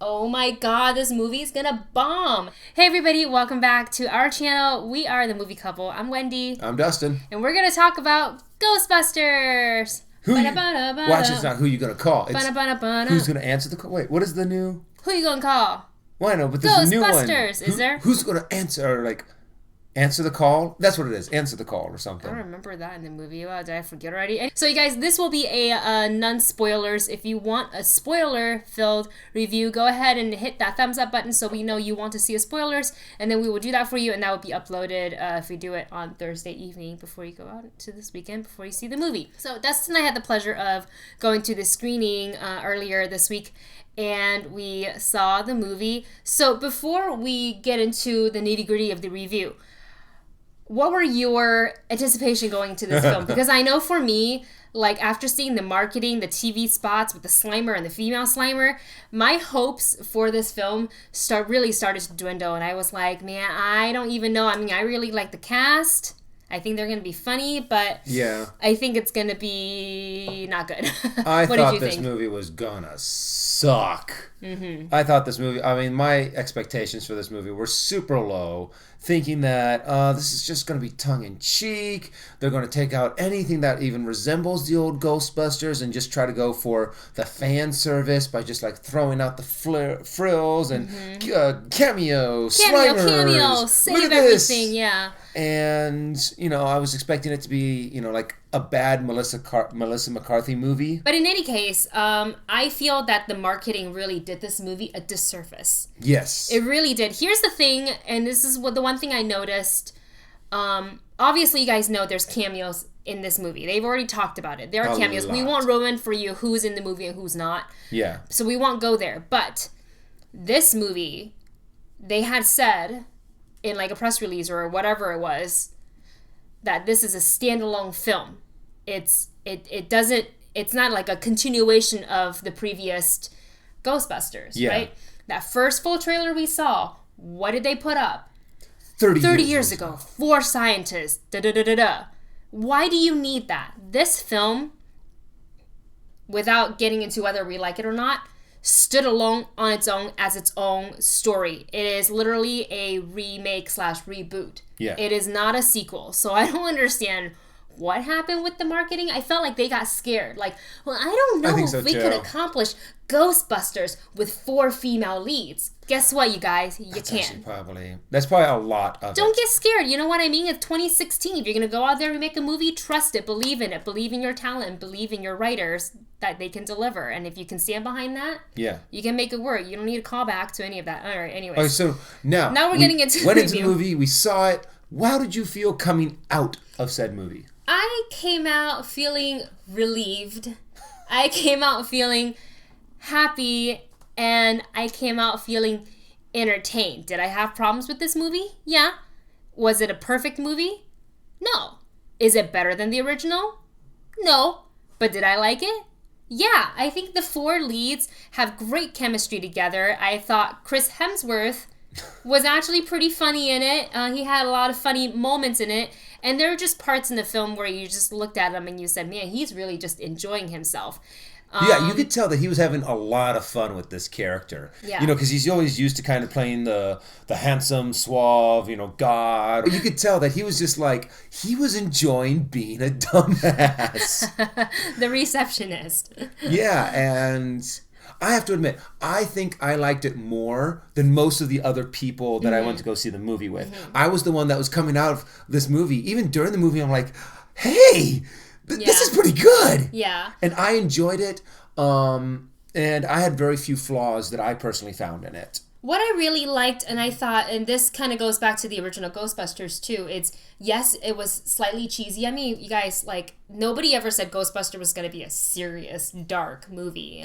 oh my god, this movie is gonna bomb. Hey everybody, welcome back to our channel. We are the Movie Couple. I'm Wendy. I'm Dustin. And we're gonna talk about Ghostbusters. Watch, it's not who you gonna call. It's who's gonna answer the call. Wait, what is the new? Who you gonna call? Well, I know, but there's a new one. Ghostbusters, is there? Who's gonna answer the call? That's what it is. Answer the call or something. I don't remember that in the movie. Wow, did I forget already? So you guys, this will be a non-spoilers. If you want a spoiler-filled review, go ahead and hit that thumbs up button so we know you want to see a spoilers, and then we will do that for you, and that will be uploaded if we do it on Thursday evening before you go out to this weekend, before you see the movie. So Dustin and I had the pleasure of going to the screening earlier this week, and we saw the movie. So before we get into the nitty-gritty of the review, what were your anticipation going to this film? Because I know for me, like after seeing the marketing, the TV spots with the Slimer and the female Slimer, my hopes for this film really started to dwindle. And I was like, man, I don't even know. I mean, I really like the cast. I think they're going to be funny, but yeah, I think it's going to be not good. I thought this movie was gonna suck. Mm-hmm. I thought this movie, I mean, my expectations for this movie were super low, thinking that this is just going to be tongue-in-cheek. They're going to take out anything that even resembles the old Ghostbusters and just try to go for the fan service by just like throwing out the frills and cameos, Slimers. Save everything, yeah. And, you know, I was expecting it to be, you know, like a bad Melissa McCarthy movie. But in any case, I feel that the marketing really did this movie a disservice. Yes. It really did. Here's the thing, and this is the one thing I noticed. Obviously, you guys know there's cameos in this movie. They've already talked about it. There are cameos. We won't ruin for you who's in the movie and who's not. Yeah. So we won't go there. But this movie, they had said in like a press release or whatever it was, that this is a standalone film. It's not like a continuation of the previous Ghostbusters, right? That first full trailer we saw, what did they put up? 30 years ago. 4 scientists. Why do you need that? This film, without getting into whether we like it or not, stood alone on its own as its own story. It is literally a remake / reboot. Yeah. It is not a sequel. So I don't understand what happened with the marketing. I felt like they got scared. Like, well, I don't know if we could accomplish Ghostbusters with 4 female leads. Guess what, you guys? You can't. That's probably a lot of it. Don't get scared. You know what I mean? It's 2016. If you're going to go out there and make a movie, trust it. Believe in it. Believe in your talent. Believe in your writers that they can deliver. And if you can stand behind that, you can make it work. You don't need to call back to any of that. All right, anyways. Okay, so now we're getting into the went into the movie. We saw it. How did you feel coming out of said movie? I came out feeling relieved. I came out feeling happy, and I came out feeling entertained. Did I have problems with this movie? Yeah. Was it a perfect movie? No. Is it better than the original? No. But did I like it? Yeah. I think the 4 leads have great chemistry together. I thought Chris Hemsworth was actually pretty funny in it. He had a lot of funny moments in it. And there were just parts in the film where you just looked at him and you said, man, he's really just enjoying himself. Yeah, you could tell that he was having a lot of fun with this character. Yeah. You know, because he's always used to kind of playing the handsome, suave, you know, god. You could tell that he was just like, he was enjoying being a dumbass. The receptionist. Yeah, and I have to admit, I think I liked it more than most of the other people that I went to go see the movie with. I was the one that was coming out of this movie. Even during the movie, I'm like, hey, this is pretty good. Yeah. And I enjoyed it. And I had very few flaws that I personally found in it. What I really liked, and I thought, and this kind of goes back to the original Ghostbusters too, it's, yes, it was slightly cheesy. I mean, you guys, like, nobody ever said Ghostbusters was going to be a serious, dark movie.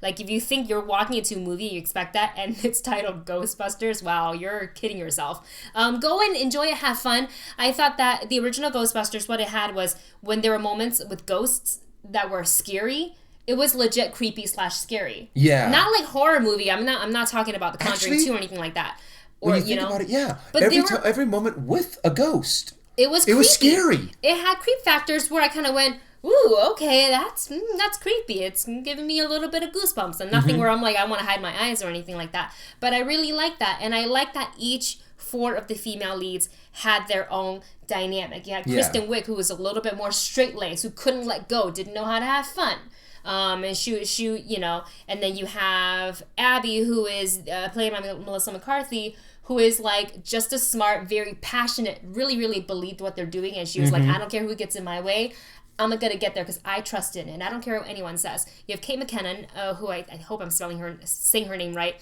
Like, if you think you're walking into a movie, you expect that, and it's titled Ghostbusters, wow, you're kidding yourself. Go and enjoy it, have fun. I thought that the original Ghostbusters, what it had was, when there were moments with ghosts that were scary, it was legit creepy / scary. Yeah. Not like horror movie. I'm not talking about The Conjuring 2 or anything like that. Or, when you think about it, yeah. But every moment with a ghost. It was scary. It had creep factors where I kind of went, ooh, okay, that's creepy. It's giving me a little bit of goosebumps, and nothing where I'm like, I want to hide my eyes or anything like that. But I really like that, and I like that each 4 of the female leads had their own dynamic. You had Kristen Wiig, who was a little bit more straight-laced, who couldn't let go, didn't know how to have fun. And she, you know, and then you have Abby, who is played by Melissa McCarthy, who is like just as smart, very passionate, really, really believed what they're doing. And she was like, I don't care who gets in my way. I'm going to get there because I trust in it. And I don't care what anyone says. You have Kate McKinnon, who I hope I'm saying her name right,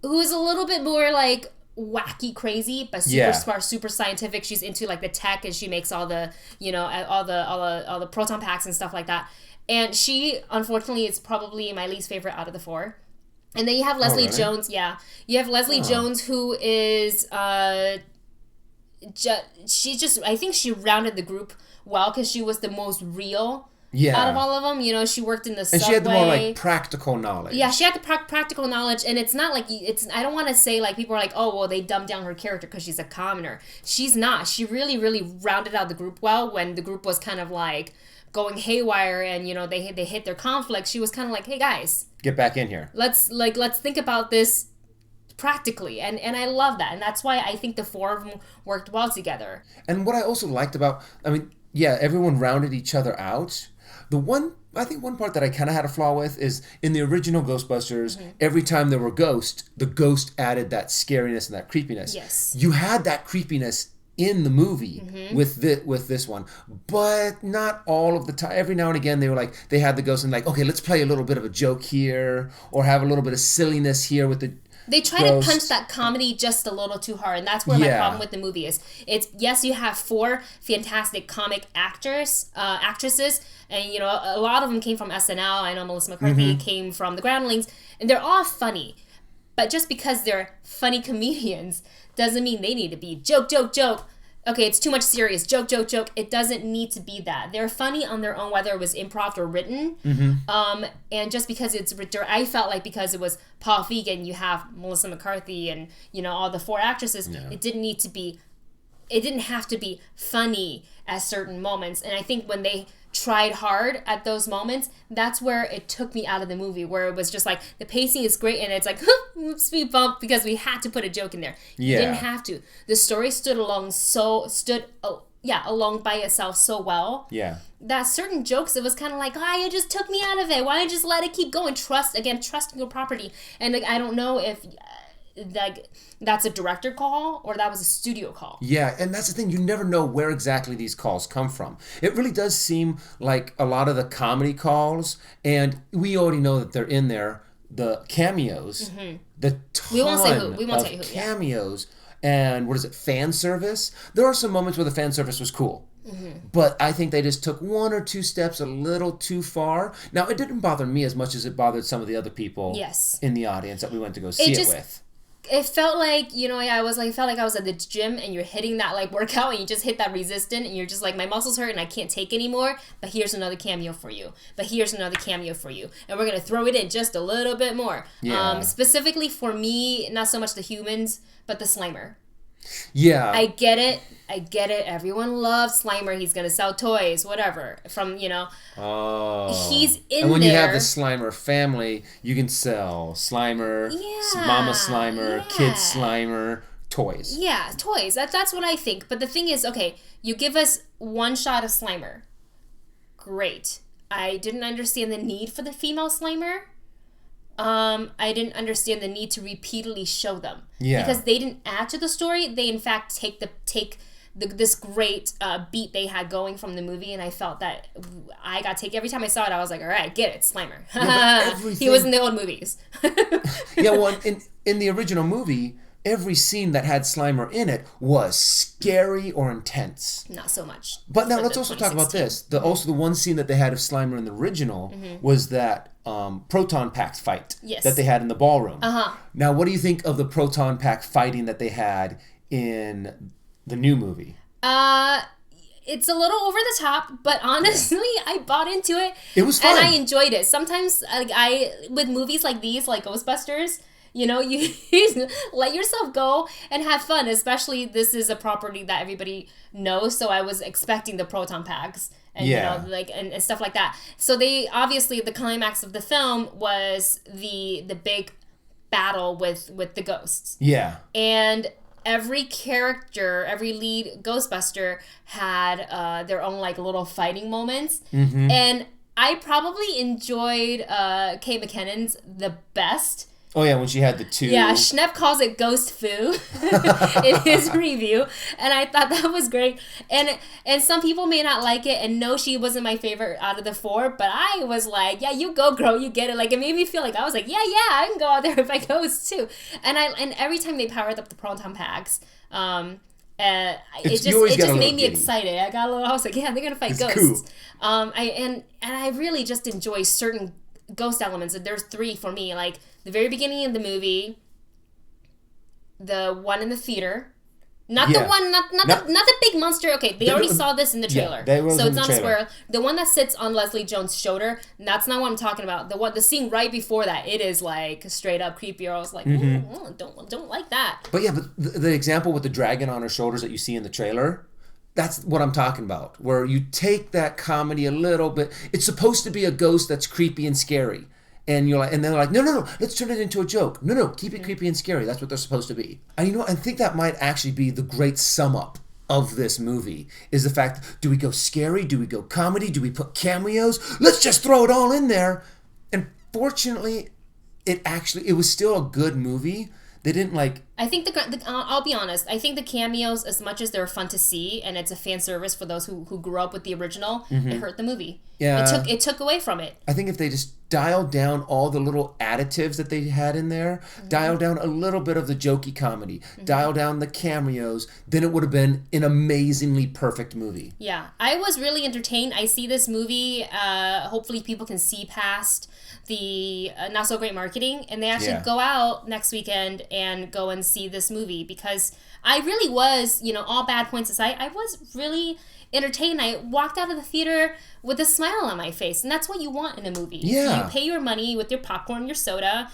who is a little bit more like wacky crazy, but super smart, super scientific. She's into like the tech, and she makes all the, you know, all the Proton Packs and stuff like that. And she, unfortunately, is probably my least favorite out of the 4. And then you have Leslie Jones. Yeah. You have Leslie Jones, who is, I think she rounded the group well because she was the most real out of all of them. You know, she worked in the subway. And she had the more, like, practical knowledge. Yeah, she had the practical knowledge. And it's not like, I don't want to say, like, people are like, oh, well, they dumbed down her character because she's a commoner. She's not. She really, really rounded out the group well when the group was kind of, like, going haywire, and you know they hit their conflict. She was kind of like, hey guys, get back in here, let's think about this practically, and I love that, and that's why I think the 4 of them worked well together. And what I also liked about, I mean, yeah, everyone rounded each other out. I think one part that I kind of had a flaw with is in the original Ghostbusters, every time there were ghosts, the ghost added that scariness and that creepiness. Yes, you had that creepiness in the movie with this one, but not all of the time. Every now and again they had the ghost and like, okay, let's play a little bit of a joke here or have a little bit of silliness here with the They try to punch that comedy just a little too hard, and that's where my problem with the movie is. It's, yes, you have 4 fantastic comic actresses, and you know a lot of them came from SNL. I know Melissa McCarthy came from The Groundlings, and they're all funny. But just because they're funny comedians doesn't mean they need to be joke. Okay, it's too much serious. Joke. It doesn't need to be that. They're funny on their own, whether it was improv or written. And just because I felt like because it was Paul Feig and you have Melissa McCarthy and, you know, all the 4 actresses, it didn't have to be funny at certain moments. And I think when they tried hard at those moments, that's where it took me out of the movie, where it was just like the pacing is great and it's like speed bump because we had to put a joke in there. You didn't have to. The story stood along by itself so well. Yeah. That certain jokes, it was kind of like, you just took me out of it. Why don't you just let it keep going? Trust your property. And like, I don't know if that's a director call or that was a studio call. Yeah, and that's the thing. You never know where exactly these calls come from. It really does seem like a lot of the comedy calls, and we already know that they're in there, the cameos, the ton we won't say who. Cameos, and what is it, fan service? There are some moments where the fan service was cool. But I think they just took 1 or 2 steps a little too far. Now, it didn't bother me as much as it bothered some of the other people in the audience that we went to go see it with. It felt like, you know, I felt like I was at the gym and you're hitting that like workout and you just hit that resistant and you're just like, my muscles hurt and I can't take anymore, but here's another cameo for you. And we're going to throw it in just a little bit more. Yeah. Specifically for me, not so much the humans, but the Slimer. Yeah. I get it. Everyone loves Slimer. He's going to sell toys, whatever. From, you know. Oh. He's in there. And when you have the Slimer family, you can sell Slimer, Mama Slimer, Kid Slimer, toys. Yeah, toys. That's what I think. But the thing is, okay, you give us 1 shot of Slimer. Great. I didn't understand the need for the female Slimer. I didn't understand the need to repeatedly show them. Yeah. Because they didn't add to the story. They, in fact, take this great beat they had going from the movie, and I felt that I got taken. Every time I saw it, I was like, all right, get it, Slimer. He was in the old movies. Yeah, well, in the original movie, every scene that had Slimer in it was scary or intense. Not so much. But now let's also talk about this. Also, the one scene that they had of Slimer in the original was that Proton Packs fight that they had in the ballroom. Now, what do you think of the Proton Pack fighting that they had in the new movie? It's a little over the top, but honestly, I bought into it. It was fun. And I enjoyed it. Sometimes, with movies like these, like Ghostbusters, you know, you let yourself go and have fun, especially this is a property that everybody knows, so I was expecting the Proton Packs. and and stuff like that. So they obviously, the climax of the film was the big battle with the ghosts. Yeah. And every character, every lead Ghostbuster had their own like little fighting moments. Mm-hmm. And I probably enjoyed Kate McKinnon's the best. Oh, yeah, when she had the two. Yeah, Schnepp calls it ghost foo in his review. And I thought that was great. And some people may not like it. And no, she wasn't my favorite out of the four. But I was like, yeah, you go, girl. You get it. Like, it made me feel like I was like, yeah, I can go out there and fight ghosts, too. And every time they powered up the Proton Packs, it just made me excited. I was like, yeah, they're gonna fight ghosts. Cool. I really just enjoy certain ghost elements. There's three for me. Like the very beginning of the movie, the one in the theater. Not the big monster. Okay, they already saw this in the trailer, so it's not a spoiler. The one that sits on Leslie Jones' shoulder. That's not what I'm talking about. The scene right before that, it is like straight up creepy. I was like, don't like that. But the example with the dragon on her shoulders that you see in the trailer, that's what I'm talking about. Where you take that comedy a little bit. It's supposed to be a ghost that's creepy and scary. And you're like, and they're like, no, let's turn it into a joke. No, keep it creepy and scary. That's what they're supposed to be. And I think that might actually be the great sum up of this movie, is the fact, do we go scary? Do we go comedy? Do we put cameos? Let's just throw it all in there. And fortunately, it was still a good movie. They didn't like... I think I'll be honest. I think the cameos, as much as they're fun to see, and it's a fan service for those who grew up with the original, it hurt the movie. Yeah. It took away from it. I think if they just dialed down all the little additives that they had in there, dial down a little bit of the jokey comedy, dial down the cameos, then it would have been an amazingly perfect movie. Yeah. I was really entertained. I see this movie, hopefully people can see past the not so great marketing, and they actually go out next weekend and go and see this movie, because I really was, all bad points aside, I was really entertained. I walked out of the theater with a smile on my face, and that's what you want in a movie. Yeah. You pay your money with your popcorn, your soda,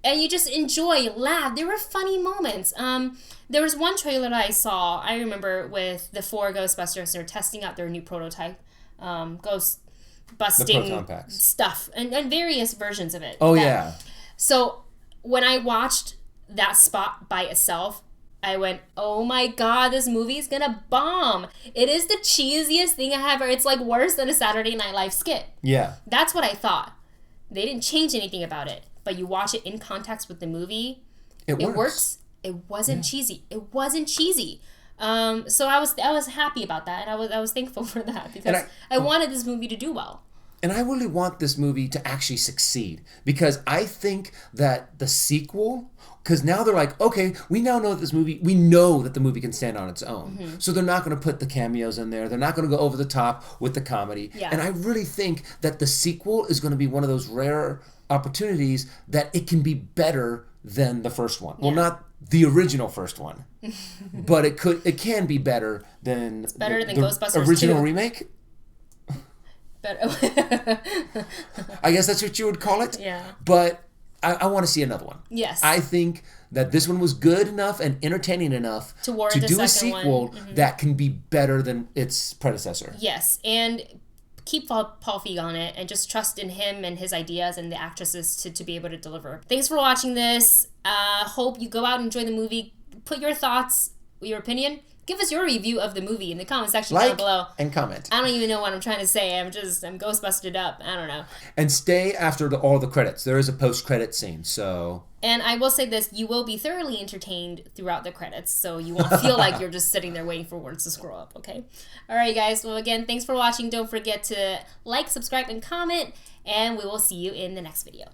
and you just enjoy, laugh. There were funny moments. There was one trailer that I saw, I remember, with the 4 Ghostbusters. They're testing out their new prototype, ghost busting stuff, and various versions of it. Oh, yeah. So when I watched that spot by itself, I went, oh my god, this movie is gonna bomb. It is the cheesiest thing I have ever. It's like worse than a Saturday Night Live skit. Yeah. That's what I thought. They didn't change anything about it, but you watch it in context with the movie, it works. It wasn't cheesy. It wasn't cheesy. So I was happy about that, and I was thankful for that, because I wanted this movie to do well. And I really want this movie to actually succeed, because I think that the sequel, because now they're like, okay, we now know that we know that the movie can stand on its own. So they're not going to put the cameos in there. They're not going to go over the top with the comedy. Yeah. And I really think that the sequel is going to be one of those rare opportunities that it can be better than the first one. Yeah. Well, not the original first one, but it can be better than the Ghostbusters original 2. Remake. I guess that's what you would call it. Yeah. But I want to see another one. Yes. I think that this one was good enough and entertaining enough to do a sequel that can be better than its predecessor. Yes, and keep Paul Feig on it, and just trust in him and his ideas and the actresses to be able to deliver. Thanks for watching this. Hope you go out and enjoy the movie. Put your thoughts, your opinion. Give us your review of the movie in the comment section down below. And comment. I don't even know what I'm trying to say. I'm Ghostbusted up. I don't know. And stay after all the credits. There is a post-credit scene, so... And I will say this, you will be thoroughly entertained throughout the credits, so you won't feel like you're just sitting there waiting for words to scroll up, okay? All right, guys. Well, again, thanks for watching. Don't forget to like, subscribe, and comment, and we will see you in the next video.